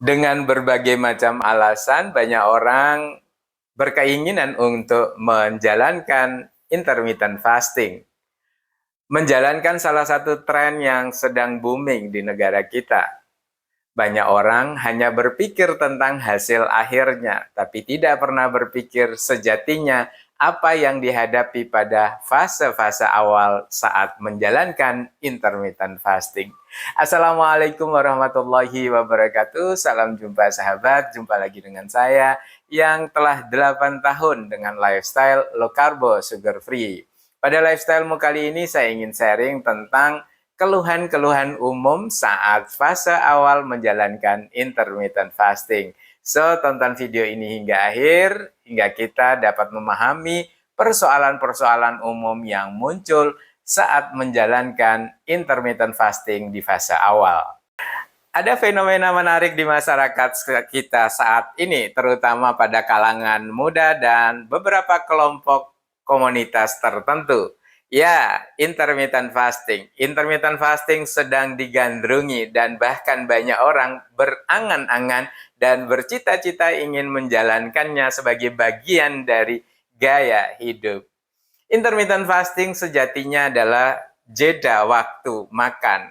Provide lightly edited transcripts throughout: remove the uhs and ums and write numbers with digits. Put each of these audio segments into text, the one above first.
Dengan berbagai macam alasan, banyak orang berkeinginan untuk menjalankan intermittent fasting. Menjalankan salah satu tren yang sedang booming di negara kita. Banyak orang hanya berpikir tentang hasil akhirnya, tapi tidak pernah berpikir sejatinya apa yang dihadapi pada fase-fase awal saat menjalankan intermittent fasting. Assalamualaikum warahmatullahi wabarakatuh. Salam jumpa sahabat, jumpa lagi dengan saya yang telah 8 tahun dengan lifestyle low carbo sugar free. Pada lifestylemu kali ini saya ingin sharing tentang keluhan-keluhan umum saat fase awal menjalankan intermittent fasting. So, tonton video ini hingga akhir, hingga kita dapat memahami persoalan-persoalan umum yang muncul saat menjalankan intermittent fasting di fase awal. Ada fenomena menarik di masyarakat kita saat ini, terutama pada kalangan muda dan beberapa kelompok komunitas tertentu. Ya, intermittent fasting. Intermittent fasting sedang digandrungi dan bahkan banyak orang berangan-angan dan bercita-cita ingin menjalankannya sebagai bagian dari gaya hidup. Intermittent fasting sejatinya adalah jeda waktu makan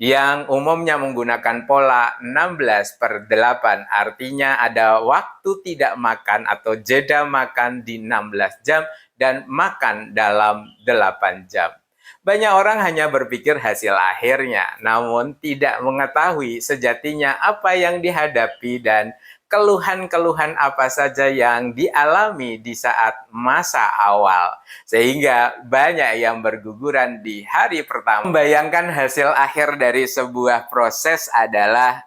yang umumnya menggunakan pola 16/8. Artinya ada waktu tidak makan atau jeda makan di 16 jam dan makan dalam 8 jam. Banyak orang hanya berpikir hasil akhirnya, namun tidak mengetahui sejatinya apa yang dihadapi dan keluhan-keluhan apa saja yang dialami di saat masa awal. Sehingga banyak yang berguguran di hari pertama. Membayangkan hasil akhir dari sebuah proses adalah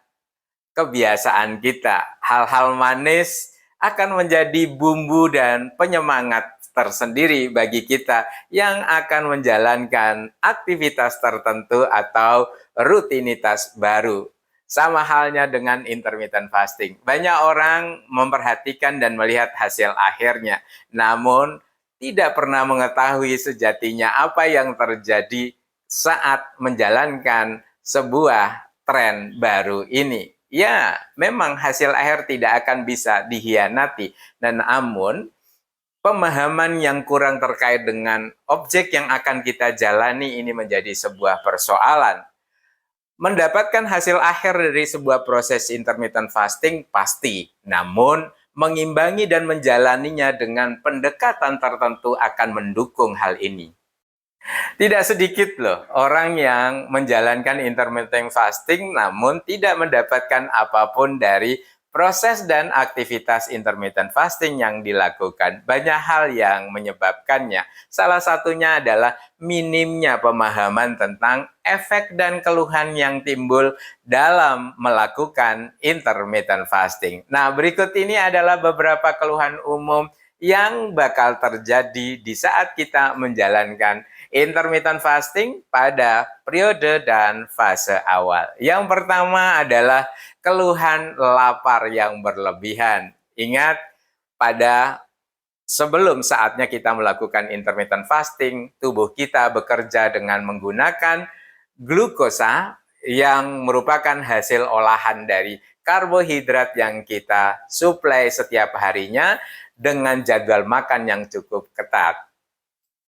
kebiasaan kita. Hal-hal manis akan menjadi bumbu dan penyemangat tersendiri bagi kita yang akan menjalankan aktivitas tertentu atau rutinitas baru. Sama halnya dengan intermittent fasting. Banyak orang memperhatikan dan melihat hasil akhirnya, namun tidak pernah mengetahui sejatinya apa yang terjadi saat menjalankan sebuah tren baru ini. Ya, memang hasil akhir tidak akan bisa dihianati, dan namun pemahaman yang kurang terkait dengan objek yang akan kita jalani ini menjadi sebuah persoalan. Mendapatkan hasil akhir dari sebuah proses intermittent fasting pasti, namun mengimbangi dan menjalaninya dengan pendekatan tertentu akan mendukung hal ini. Tidak sedikit loh orang yang menjalankan intermittent fasting namun tidak mendapatkan apapun dari proses dan aktivitas intermittent fasting yang dilakukan. Banyak hal yang menyebabkannya. Salah satunya adalah minimnya pemahaman tentang efek dan keluhan yang timbul dalam melakukan intermittent fasting. Nah, berikut ini adalah beberapa keluhan umum yang bakal terjadi di saat kita menjalankan intermittent fasting pada periode dan fase awal. Yang pertama adalah keluhan lapar yang berlebihan. Ingat, pada sebelum saatnya kita melakukan intermittent fasting, tubuh kita bekerja dengan menggunakan glukosa yang merupakan hasil olahan dari karbohidrat yang kita suplai setiap harinya dengan jadwal makan yang cukup ketat.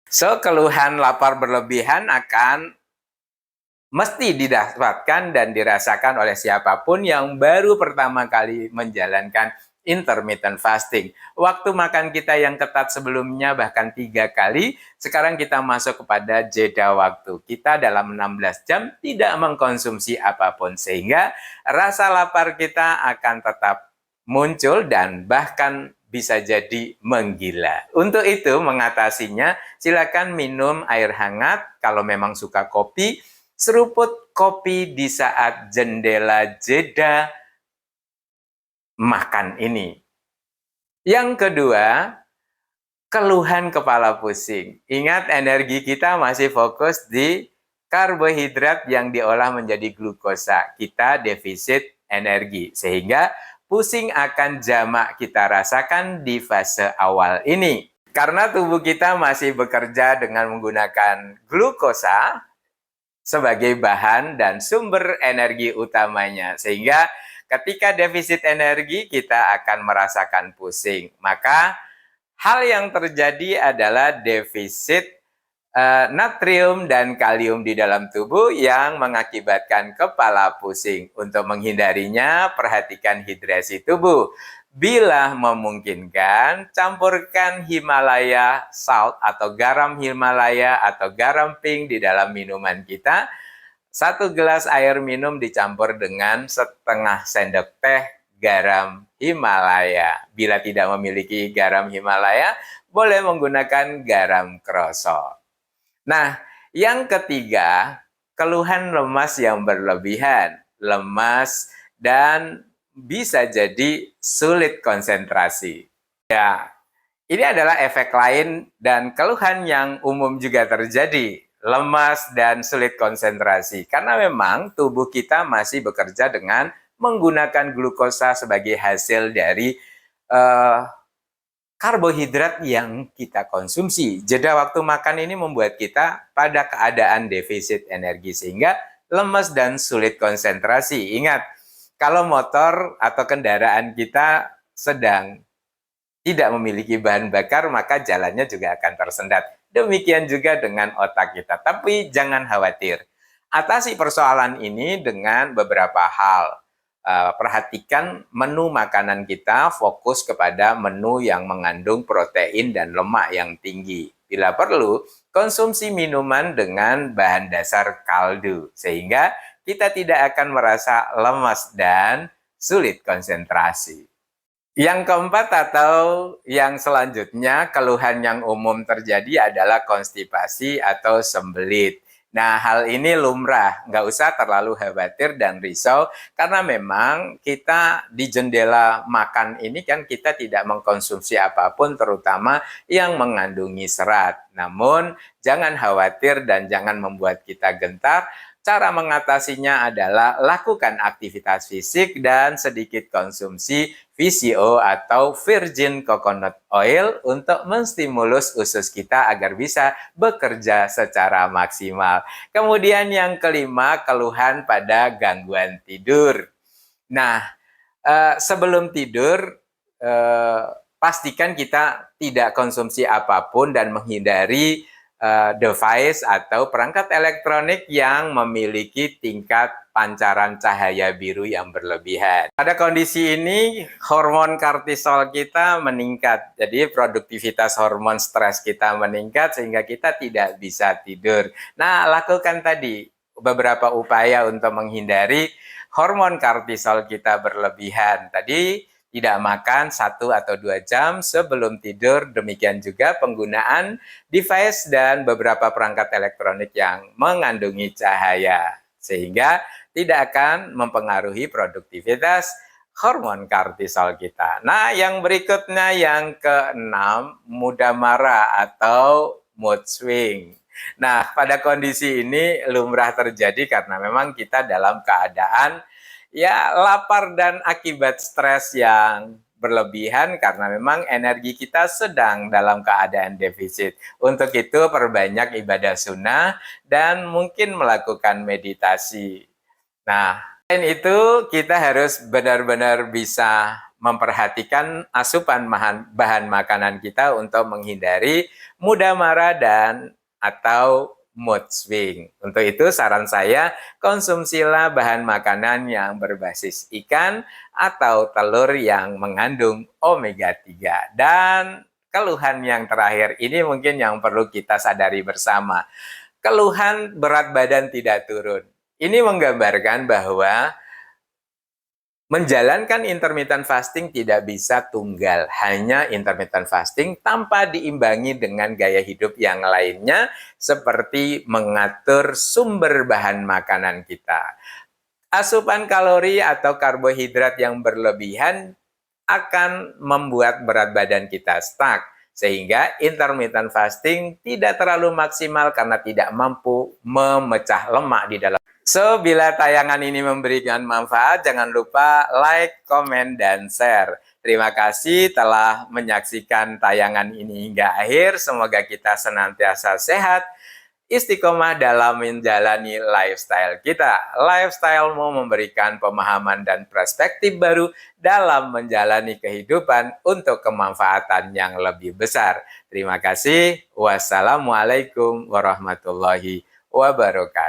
So, keluhan lapar berlebihan akan mesti didapatkan dan dirasakan oleh siapapun yang baru pertama kali menjalankan intermittent fasting. Waktu makan kita yang ketat sebelumnya bahkan 3 kali, sekarang kita masuk kepada jeda waktu. Kita dalam 16 jam tidak mengkonsumsi apapun, sehingga rasa lapar kita akan tetap muncul dan bahkan bisa jadi menggila. Untuk itu, mengatasinya, silakan minum air hangat. Kalau memang suka kopi, seruput kopi di saat jendela jeda makan ini. Yang kedua, keluhan kepala pusing. Ingat, energi kita masih fokus di karbohidrat yang diolah menjadi glukosa. Kita defisit energi, sehingga pusing akan jamak kita rasakan di fase awal ini. Karena tubuh kita masih bekerja dengan menggunakan glukosa sebagai bahan dan sumber energi utamanya. Sehingga Ketika defisit energi, kita akan merasakan pusing. Maka hal yang terjadi adalah defisit natrium dan kalium di dalam tubuh yang mengakibatkan kepala pusing. Untuk menghindarinya, perhatikan hidrasi tubuh. Bila memungkinkan, campurkan Himalaya salt atau garam Himalaya atau garam pink di dalam minuman kita. 1 gelas air minum dicampur dengan setengah sendok teh garam Himalaya. Bila tidak memiliki garam Himalaya, boleh menggunakan garam krosok. Nah, yang ketiga, keluhan lemas yang berlebihan. Lemas dan bisa jadi sulit konsentrasi. Ya, ini adalah efek lain dan keluhan yang umum juga terjadi. Lemas dan sulit konsentrasi. Karena memang tubuh kita masih bekerja dengan menggunakan glukosa sebagai hasil dari karbohidrat yang kita konsumsi. Jeda waktu makan ini membuat kita pada keadaan defisit energi sehingga lemas dan sulit konsentrasi. Ingat, kalau motor atau kendaraan kita sedang tidak memiliki bahan bakar, maka jalannya juga akan tersendat. Demikian juga dengan otak kita. Tapi jangan khawatir. Atasi persoalan ini dengan beberapa hal. Perhatikan menu makanan kita, fokus kepada menu yang mengandung protein dan lemak yang tinggi. Bila perlu, konsumsi minuman dengan bahan dasar kaldu, sehingga kita tidak akan merasa lemas dan sulit konsentrasi. Yang keempat atau yang selanjutnya, keluhan yang umum terjadi adalah konstipasi atau sembelit. Nah, hal ini lumrah, nggak usah terlalu khawatir dan risau, karena memang kita di jendela makan ini kan kita tidak mengkonsumsi apapun, terutama yang mengandungi serat. Namun, jangan khawatir dan jangan membuat kita gentar. Cara mengatasinya adalah lakukan aktivitas fisik dan sedikit konsumsi VCO atau Virgin Coconut Oil untuk menstimulus usus kita agar bisa bekerja secara maksimal. Kemudian yang kelima, keluhan pada gangguan tidur. Nah, sebelum tidur, pastikan kita tidak konsumsi apapun dan menghindari device atau perangkat elektronik yang memiliki tingkat pancaran cahaya biru yang berlebihan. Pada kondisi ini, hormon kortisol kita meningkat. Jadi produktivitas hormon stres kita meningkat sehingga kita tidak bisa tidur. Nah, lakukan tadi beberapa upaya untuk menghindari hormon kortisol kita berlebihan. Tadi tidak makan 1 atau 2 jam sebelum tidur, demikian juga penggunaan device dan beberapa perangkat elektronik yang mengandungi cahaya, sehingga tidak akan mempengaruhi produktivitas hormon kortisol kita. Nah, yang berikutnya yang keenam, mudah marah atau mood swing. Nah, pada kondisi ini lumrah terjadi karena memang kita dalam keadaan ya lapar dan akibat stres yang berlebihan karena memang energi kita sedang dalam keadaan defisit. Untuk itu perbanyak ibadah sunnah dan mungkin melakukan meditasi. Nah, selain itu kita harus benar-benar bisa memperhatikan asupan bahan makanan kita untuk menghindari mudah marah dan atau mood swing. Untuk itu saran saya, konsumsilah bahan makanan yang berbasis ikan atau telur yang mengandung omega 3. Dan keluhan yang terakhir ini mungkin yang perlu kita sadari bersama. Keluhan berat badan tidak turun. Ini menggambarkan bahwa menjalankan intermittent fasting tidak bisa tunggal, hanya intermittent fasting tanpa diimbangi dengan gaya hidup yang lainnya seperti mengatur sumber bahan makanan kita. Asupan kalori atau karbohidrat yang berlebihan akan membuat berat badan kita stuck, sehingga intermittent fasting tidak terlalu maksimal karena tidak mampu memecah lemak di dalam. So, bila tayangan ini memberikan manfaat, jangan lupa like, komen, dan share. Terima kasih telah menyaksikan tayangan ini hingga akhir. Semoga kita senantiasa sehat, istiqomah dalam menjalani lifestyle kita. Lifestyle-mu memberikan pemahaman dan perspektif baru dalam menjalani kehidupan untuk kemanfaatan yang lebih besar. Terima kasih. Wassalamualaikum warahmatullahi wabarakatuh.